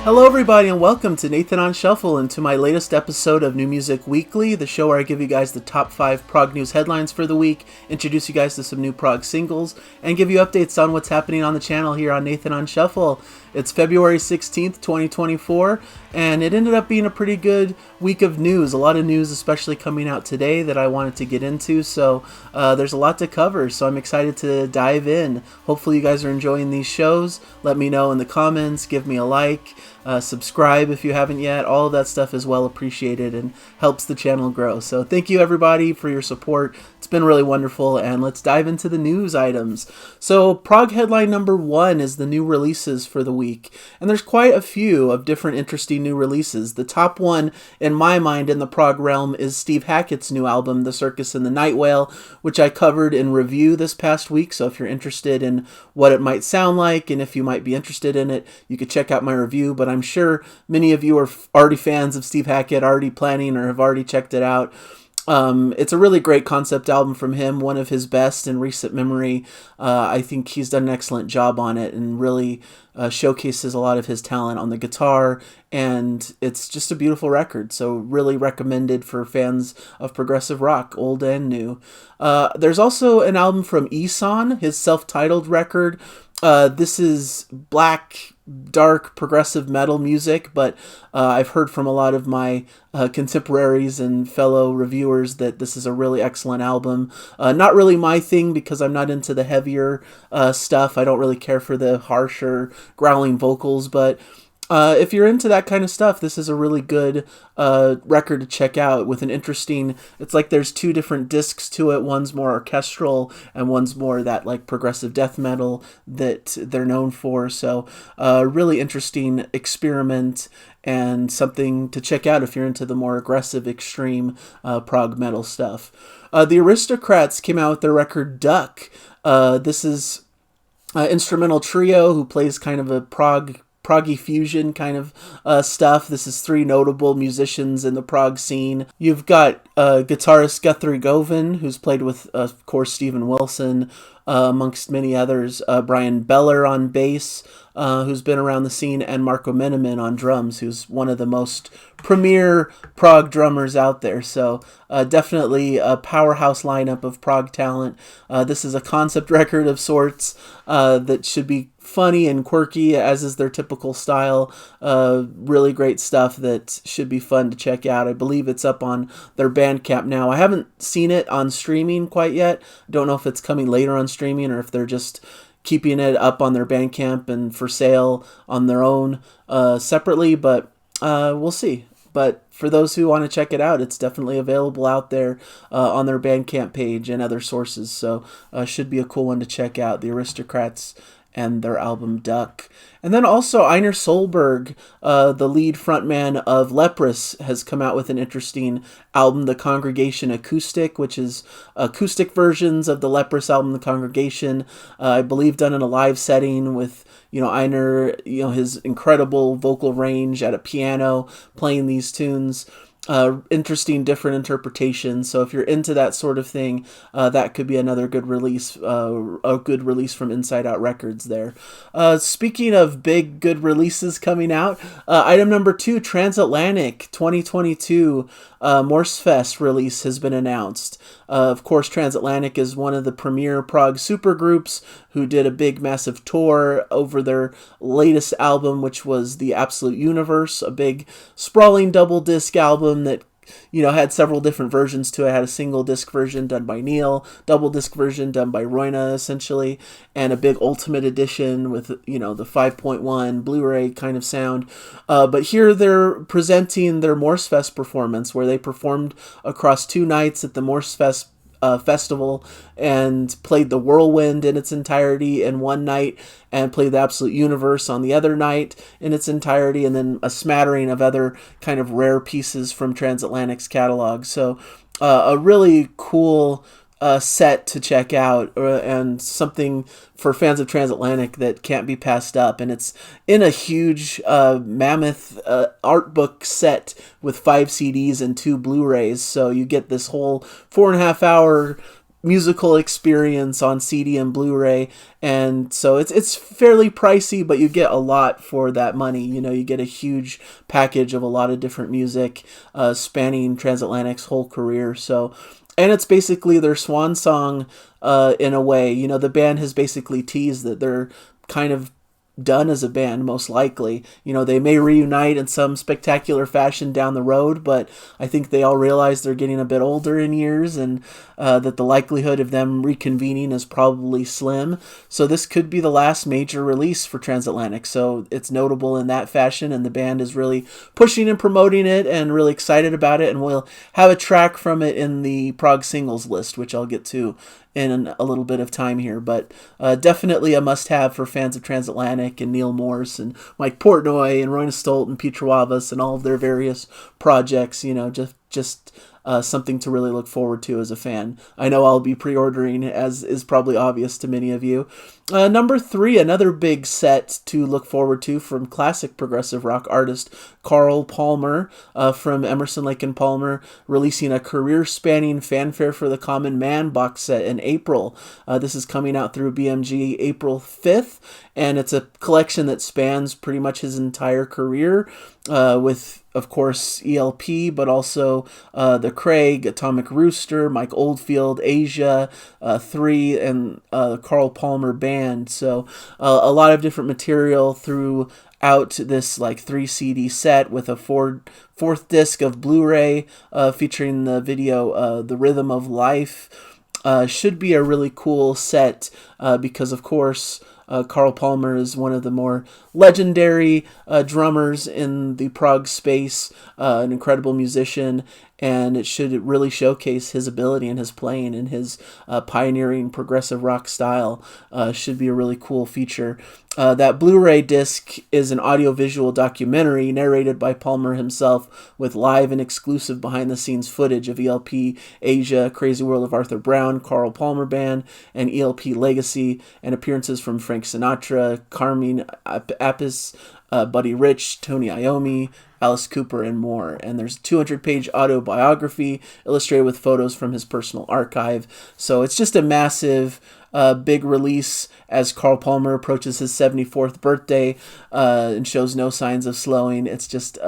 Hello everybody and welcome to Nathan on Shuffle and to my latest episode of New Music Weekly, the show where I give you guys the top 5 prog news headlines for the week, introduce you guys to some new prog singles, and give you updates on what's happening on the channel here on Nathan on Shuffle. It's February 16th, 2024, and it ended up being a pretty good week of news. A lot of news especially coming out today that I wanted to get into, so there's a lot to cover, so I'm excited to dive in. Hopefully you guys are enjoying these shows. Let me know in the comments, give me a like, subscribe if you haven't yet. All of that stuff is well appreciated and helps the channel grow. So thank you everybody for your support. It's been really wonderful, and let's dive into the news items. So prog headline number 1 is the new releases for the week, and there's quite a few of different interesting new releases. The top one in my mind in the prog realm is Steve Hackett's new album, The Circus and the Night Whale, which I covered in review this past week. So if you're interested in what it might sound like and if you might be interested in it, you could check out my review. But I'm sure many of you are already fans of Steve Hackett, already planning or have already checked it out. It's a really great concept album from him, one of his best in recent memory. I think he's done an excellent job on it and really showcases a lot of his talent on the guitar, and it's just a beautiful record, so really recommended for fans of progressive rock, old and new. There's also an album from Ihsahn, his self-titled record. This is black, dark, progressive metal music, but I've heard from a lot of my contemporaries and fellow reviewers that this is a really excellent album. Not really my thing because I'm not into the heavier stuff. I don't really care for the harsher, growling vocals, but if you're into that kind of stuff, this is a really good record to check out with an interesting, it's like there's two different discs to it. One's more orchestral and one's more that like progressive death metal that they're known for. So really interesting experiment and something to check out if you're into the more aggressive, extreme prog metal stuff. The Aristocrats came out with their record Duck. This is an instrumental trio who plays kind of a proggy fusion kind of stuff. This is 3 notable musicians in the prog scene. You've got guitarist Guthrie Govan, who's played with, of course, Steven Wilson, amongst many others. Brian Beller on bass, who's been around the scene, and Marco Menemen on drums, who's one of the most premier prog drummers out there. So definitely a powerhouse lineup of prog talent. This is a concept record of sorts that should be funny and quirky, as is their typical style. Really great stuff that should be fun to check out. I believe it's up on their Bandcamp now. I haven't seen it on streaming quite yet. Don't know if it's coming later on streaming or if they're just keeping it up on their Bandcamp and for sale on their own separately, but we'll see. But for those who want to check it out, it's definitely available out there on their Bandcamp page and other sources, so should be a cool one to check out. The Aristocrats and their album Duck. And then also Einar Solberg, the lead frontman of Leprous, has come out with an interesting album, The Congregation Acoustic, which is acoustic versions of the Leprous album, The Congregation. I believe done in a live setting with, Einar, his incredible vocal range at a piano playing these tunes. Interesting, different interpretations. So if you're into that sort of thing, that could be another good release, a good release from Inside Out Records there. Speaking of big, good releases coming out, item number 2, Transatlantic 2022 Morsefest release has been announced. Of course, Transatlantic is one of the premier prog supergroups who did a big, massive tour over their latest album, which was The Absolute Universe, a big, sprawling double disc album that had several different versions to it. It had a single disc version done by Neil, double disc version done by Roina, essentially, and a big ultimate edition with, the 5.1 Blu-ray kind of sound. But here they're presenting their Morsefest performance, where they performed across 2 nights at the Morsefest festival and played the Whirlwind in its entirety in one night and played the Absolute Universe on the other night in its entirety, and then a smattering of other kind of rare pieces from Transatlantic's catalog. So a really cool set to check out, and something for fans of Transatlantic that can't be passed up. And it's in a huge mammoth art book set with 5 CDs and 2 Blu-rays, so you get this whole 4.5 hour musical experience on CD and Blu-ray, and so it's fairly pricey, but you get a lot for that money. You get a huge package of a lot of different music, spanning Transatlantic's whole career. So, and it's basically their swan song, in a way. The band has basically teased that they're kind of done as a band, most likely. They may reunite in some spectacular fashion down the road, but I think they all realize they're getting a bit older in years, and that the likelihood of them reconvening is probably slim. So this could be the last major release for Transatlantic. So it's notable in that fashion, and the band is really pushing and promoting it and really excited about it, and we'll have a track from it in the Prog singles list, which I'll get to in a little bit of time here, but definitely a must-have for fans of Transatlantic and Neil Morse and Mike Portnoy and Roy Stolt and Peter Wavas and all of their various projects. Just something to really look forward to as a fan. I know I'll be pre-ordering, as is probably obvious to many of you. Number 3, another big set to look forward to from classic progressive rock artist Carl Palmer, from Emerson, Lake and Palmer, releasing a career-spanning Fanfare for the Common Man box set in April. This is coming out through BMG April 5th, and it's a collection that spans pretty much his entire career, with, of course, ELP, but also The Craig, Atomic Rooster, Mike Oldfield, Asia, 3, and Carl Palmer Band. So a lot of different material throughout this 3 CD set, with a fourth disc of Blu-ray featuring the video The Rhythm of Life. Should be a really cool set, because, of course, Carl Palmer is one of the more legendary drummers in the prog space, an incredible musician, and it should really showcase his ability and his playing and his pioneering progressive rock style. Should be a really cool feature. That Blu-ray disc is an audiovisual documentary narrated by Palmer himself, with live and exclusive behind-the-scenes footage of ELP, Asia, Crazy World of Arthur Brown, Carl Palmer Band, and ELP Legacy, and appearances from Frank Sinatra, Carmine Appice, Buddy Rich, Tony Iommi, Alice Cooper, and more. And there's a 200-page autobiography illustrated with photos from his personal archive. So it's just a massive, big release as Carl Palmer approaches his 74th birthday, and shows no signs of slowing. It's just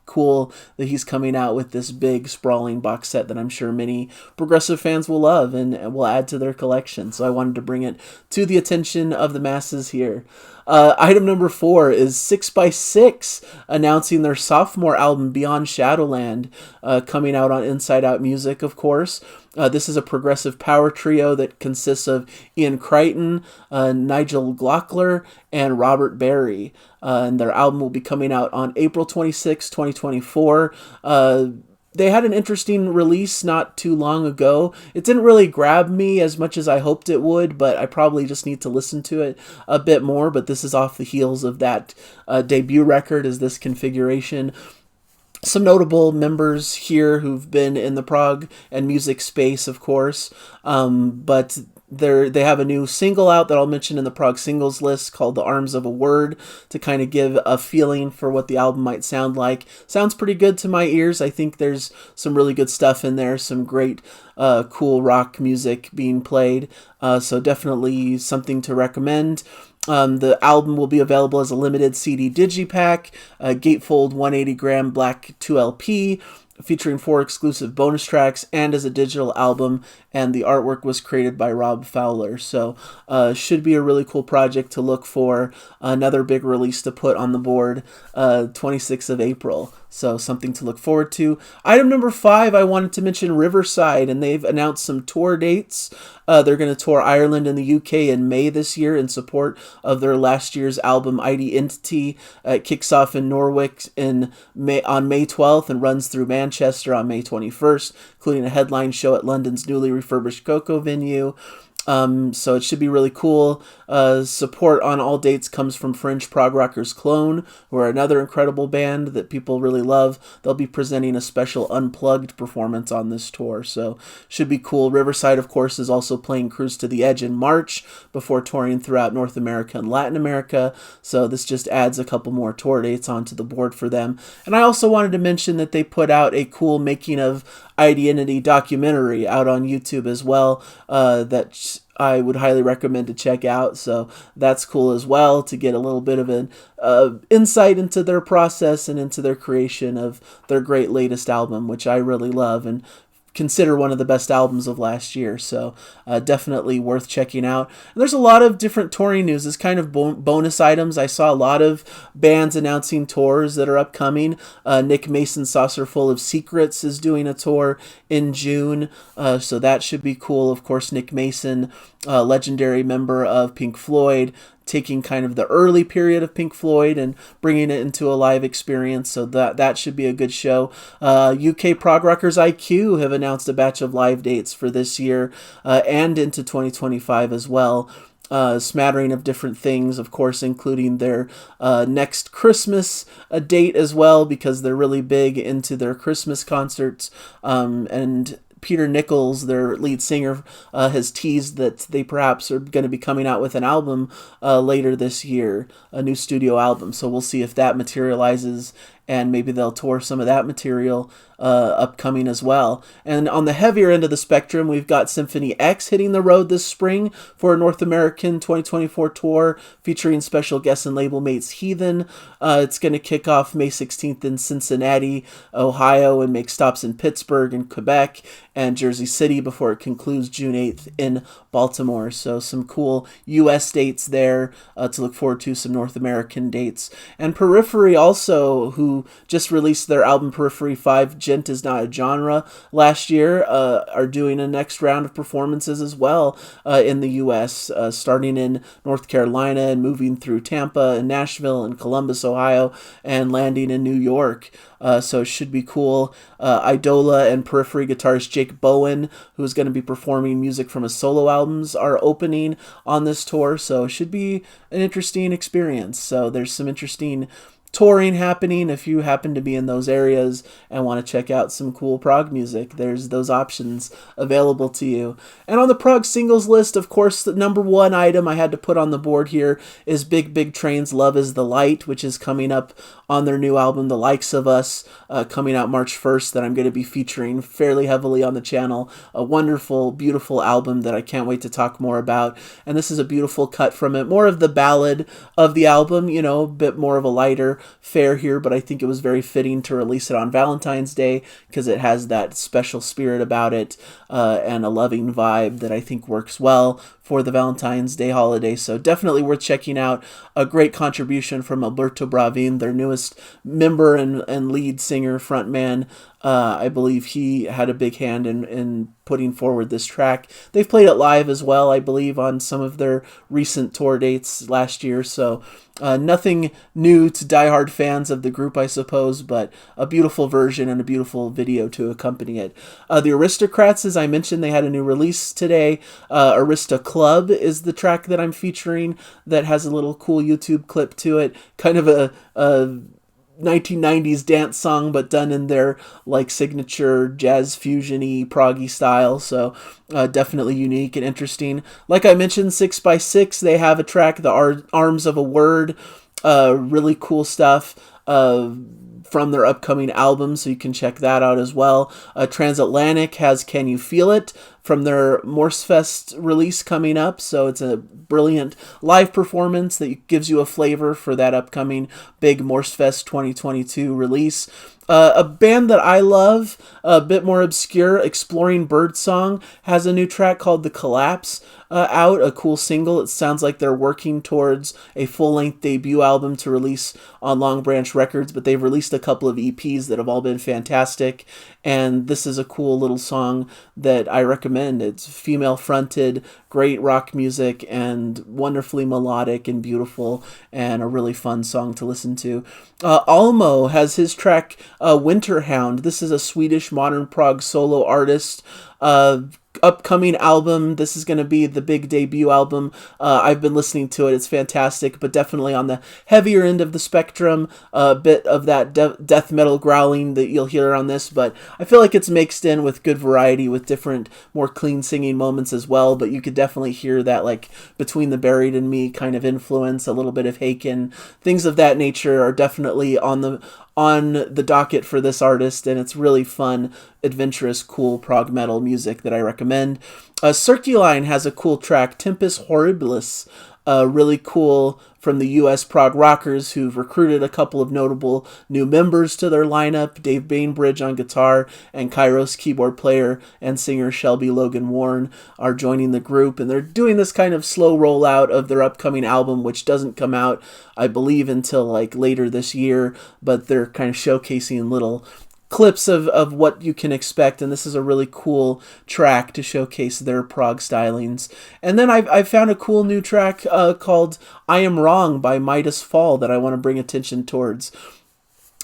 cool that he's coming out with this big, sprawling box set that I'm sure many progressive fans will love and will add to their collection. So I wanted to bring it to the attention of the masses here. Item number 4 is 6x6 announcing their sophomore album Beyond Shadowland, coming out on Inside Out Music, of course. This is a progressive power trio that consists of Ian Crichton, Nigel Glockler, and Robert Barry. And their album will be coming out on April 26, 2024. They had an interesting release not too long ago. It didn't really grab me as much as I hoped it would, but I probably just need to listen to it a bit more. But this is off the heels of that debut record, is this configuration. Some notable members here who've been in the prog and music space, of course, but they have a new single out that I'll mention in the prog singles list called The Arms of a Word, to kind of give a feeling for what the album might sound like. Sounds pretty good to my ears. I think there's some really good stuff in there, some great cool rock music being played, so definitely something to recommend. The album will be available as a limited CD digipack, gatefold 180-gram black 2LP, featuring 4 exclusive bonus tracks, and as a digital album, and the artwork was created by Rob Fowler. So should be a really cool project to look for. Another big release to put on the board, 26th of April. So something to look forward to. Item number 5, I wanted to mention Riverside, and they've announced some tour dates. They're going to tour Ireland and the UK in May this year in support of their last year's album ID.Entity. It kicks off in Norwich on May 12th and runs through Manchester on May 21st, including a headline show at London's newly refurbished Coco venue. So it should be really cool. Support on all dates comes from French prog rockers Clone, who are another incredible band that people really love. They'll be presenting a special unplugged performance on this tour, so should be cool. Riverside, of course, is also playing Cruise to the Edge in March before touring throughout North America and Latin America, so this just adds a couple more tour dates onto the board for them. And I also wanted to mention that they put out a cool making of ID.Entity documentary out on YouTube as well, that I would highly recommend to check out. So that's cool as well, to get a little bit of an insight into their process and into their creation of their great latest album, which I really love and consider one of the best albums of last year. So definitely worth checking out. And there's a lot of different touring news. It's kind of bonus items. I saw a lot of bands announcing tours that are upcoming. Nick Mason's Saucerful of Secrets is doing a tour in June, so that should be cool. Of course, Nick Mason, legendary member of Pink Floyd, taking kind of the early period of Pink Floyd and bringing it into a live experience, so that should be a good show. UK prog rockers IQ have announced a batch of live dates for this year and into 2025 as well. Smattering of different things, of course, including their next Christmas date as well, because they're really big into their Christmas concerts, and Peter Nichols, their lead singer, has teased that they perhaps are going to be coming out with an album later this year, a new studio album. So we'll see if that materializes, and maybe they'll tour some of that material upcoming as well. And on the heavier end of the spectrum, we've got Symphony X hitting the road this spring for a North American 2024 tour featuring special guest and label mates Heathen. It's going to kick off May 16th in Cincinnati, Ohio, and make stops in Pittsburgh and Quebec and Jersey City before it concludes June 8th in Baltimore. So some cool U.S. dates there to look forward to, some North American dates. And Periphery also, who just released their album Periphery 5, Gent is Not a Genre, last year, are doing a next round of performances as well in the U.S., starting in North Carolina and moving through Tampa and Nashville and Columbus, Ohio, and landing in New York. So it should be cool. Idola and Periphery guitarist Jake Bowen, who's going to be performing music from his solo albums, are opening on this tour. So it should be an interesting experience. So there's some interesting touring happening. If you happen to be in those areas and want to check out some cool prog music, there's those options available to you. And on the prog singles list, of course, the number one item I had to put on the board here is Big Big Train's Love is the Light, which is coming up on their new album, The Likes of Us, coming out March 1st, that I'm going to be featuring fairly heavily on the channel. A wonderful, beautiful album that I can't wait to talk more about. And this is a beautiful cut from it. More of the ballad of the album, you know, a bit more of a lighter fare here, but I think it was very fitting to release it on Valentine's Day because it has that special spirit about it and a loving vibe that I think works well for the Valentine's Day holiday. So definitely worth checking out. A great contribution from Alberto Bravin, their newest member and lead singer, frontman. I believe he had a big hand in putting forward this track. They've played it live as well, I believe, on some of their recent tour dates last year. So nothing new to diehard fans of the group, I suppose, but a beautiful version and a beautiful video to accompany it. The Aristocrats, as I mentioned, they had a new release today. Arista Club is the track that I'm featuring that has a little cool YouTube clip to it. Kind of a 1990s dance song, but done in their like signature jazz fusion-y proggy style. So definitely unique and interesting. Like I mentioned, 6x6, they have a track, The Arms of a Word. Really cool stuff from their upcoming album, so you can check that out as well. Transatlantic has Can You Feel It from their Morsefest release coming up, so it's a brilliant live performance that gives you a flavor for that upcoming big Morsefest 2022 release. A band that I love, a bit more obscure, Exploring Birdsong, has a new track called The Collapse out, a cool single. It sounds like they're working towards a full-length debut album to release on Long Branch Records, but they've released a couple of EPs that have all been fantastic, and this is a cool little song that I recommend. It's female-fronted, great rock music, and wonderfully melodic and beautiful, and a really fun song to listen to. Almo has his track Winterhound. This is a Swedish modern prog solo artist. Upcoming album. This is going to be the big debut album. I've been listening to it. It's fantastic, but definitely on the heavier end of the spectrum. A bit of that death metal growling that you'll hear on this, but I feel like it's mixed in with good variety with different, more clean singing moments as well. But you could definitely hear that, like, Between the Buried and Me kind of influence, a little bit of Haken. Things of that nature are definitely on on the docket for this artist, and it's really fun, adventurous, cool prog metal music that I recommend. Circuline has a cool track, Tempus Horribilis, really cool, from the US prog rockers who've recruited a couple of notable new members to their lineup. Dave Bainbridge on guitar and Kairos keyboard player and singer Shelby Logan Warren are joining the group, and they're doing this kind of slow rollout of their upcoming album, which doesn't come out, I believe, until like later this year, but they're kind of showcasing little clips of what you can expect, and this is a really cool track to showcase their prog stylings. And then I found a cool new track called I Am Wrong by Midas Fall that I want to bring attention towards.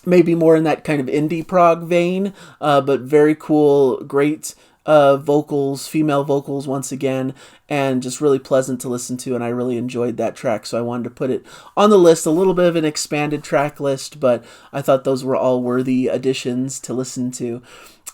Maybe more in that kind of indie prog vein, but very cool, great vocals, female vocals once again, and just really pleasant to listen to, and I really enjoyed that track, so I wanted to put it on the list. A little bit of an expanded track list, but I thought those were all worthy additions to listen to.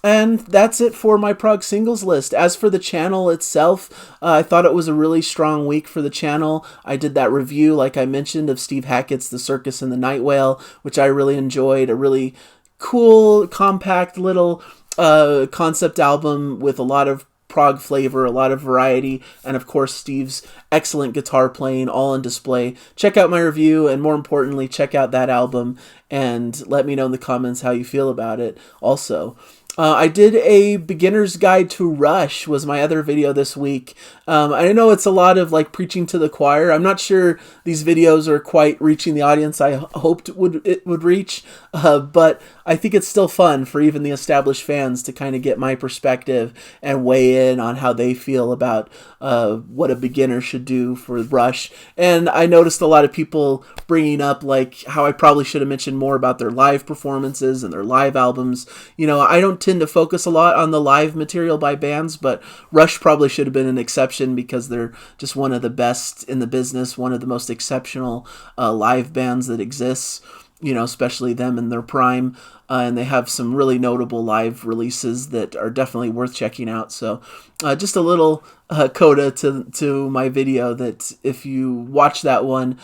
And that's it for my prog singles list. As for the channel itself, I thought it was a really strong week for the channel. I did that review, like I mentioned, of Steve Hackett's The Circus and the Night Whale, which I really enjoyed. A really cool, compact little concept album with a lot of prog flavor, a lot of variety, and of course Steve's excellent guitar playing all on display. Check out my review, and more importantly, check out that album and let me know in the comments how you feel about it also. I did a beginner's guide to Rush, was my other video this week. I know it's a lot of like preaching to the choir. I'm not sure these videos are quite reaching the audience I hoped it would reach, but I think it's still fun for even the established fans to kind of get my perspective and weigh in on how they feel about what a beginner should do for Rush. And I noticed a lot of people bringing up like how I probably should have mentioned more about their live performances and their live albums. You know, I don't tend to focus a lot on the live material by bands, but Rush probably should have been an exception because they're just one of the best in the business, one of the most exceptional live bands that exists, you know, especially them in their prime. And they have some really notable live releases that are definitely worth checking out. So just a little coda to my video, that if you watch that one,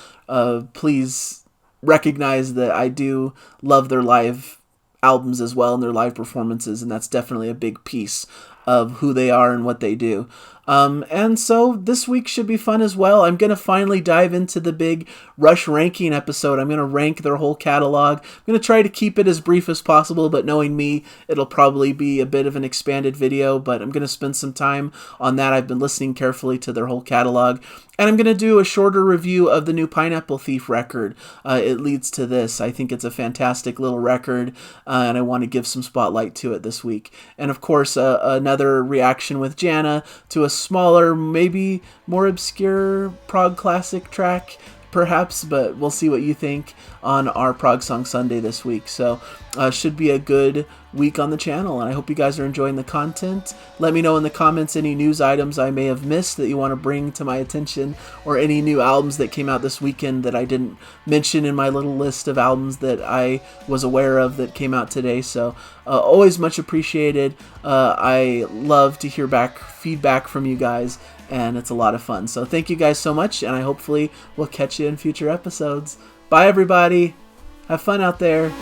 please recognize that I do love their live albums as well and their live performances, and that's definitely a big piece of who they are and what they do. And so this week should be fun as well. I'm going to finally dive into the big Rush ranking episode. I'm going to rank their whole catalog. I'm going to try to keep it as brief as possible, but knowing me, it'll probably be a bit of an expanded video, but I'm going to spend some time on that. I've been listening carefully to their whole catalog. And I'm going to do a shorter review of the new Pineapple Thief record. It leads to this. I think it's a fantastic little record, and I want to give some spotlight to it this week. And of course, another reaction with Jana to a smaller, maybe more obscure prog classic track, perhaps, but we'll see what you think on our Prog Song Sunday this week. So should be a good week on the channel, and I hope you guys are enjoying the content. Let me know in the comments any news items I may have missed that you want to bring to my attention, or any new albums that came out this weekend that I didn't mention in my little list of albums that I was aware of that came out today. So always much appreciated. I love to hear feedback from you guys, and it's a lot of fun. So thank you guys so much, and I hopefully will catch you in future episodes. Bye everybody. Have fun out there.